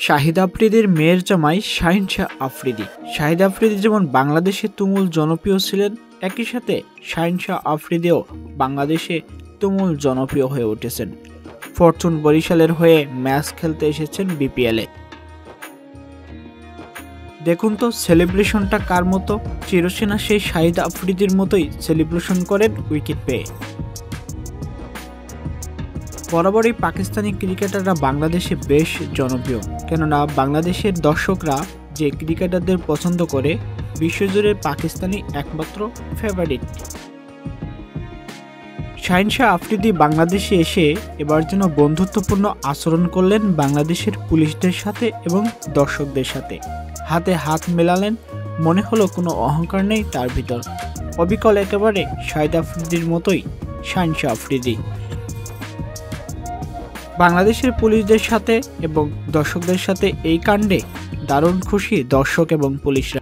শাহিদ আফ্রিদির মেয়ের জামাই শাহিন শাহ আফ্রিদি। শাহিদ আফ্রিদি যেমন বাংলাদেশে তুমুল জনপ্রিয় ছিলেন, একই সাথে শাহিন শাহ আফ্রিদিও বাংলাদেশে তুমুল জনপ্রিয় হয়ে উঠেছেন। ফরচুন বরিশালের হয়ে ম্যাচ খেলতে এসেছেন বিপিএলে। দেখুন তো সেলিব্রেশনটা কার মতো। চিরসেনা সেই শাহিদ আফ্রিদির মতোই সেলিব্রেশন করেন উইকেট পেয়ে। বরাবরই পাকিস্তানি ক্রিকেটাররা বাংলাদেশে বেশ জনপ্রিয়, কেননা বাংলাদেশের দর্শকরা যে ক্রিকেটারদের পছন্দ করে বিশ্বজুড়ে পাকিস্তানি একমাত্র ফেভারিট। শাহিন শাহ আফ্রিদি বাংলাদেশে এসে এবার যেন বন্ধুত্বপূর্ণ আচরণ করলেন বাংলাদেশের পুলিশদের সাথে এবং দর্শকদের সাথে। হাতে হাত মেলালেন, মনে হলো কোনো অহংকার নেই তার ভিতর। অবিকল একেবারে শাহিদ আফ্রিদির মতোই শাহিন শাহ আফ্রিদি। বাংলাদেশের পুলিশদের সাথে এবং দর্শকদের সাথে এই কাণ্ডে দারুণ খুশি দর্শক এবং পুলিশরা।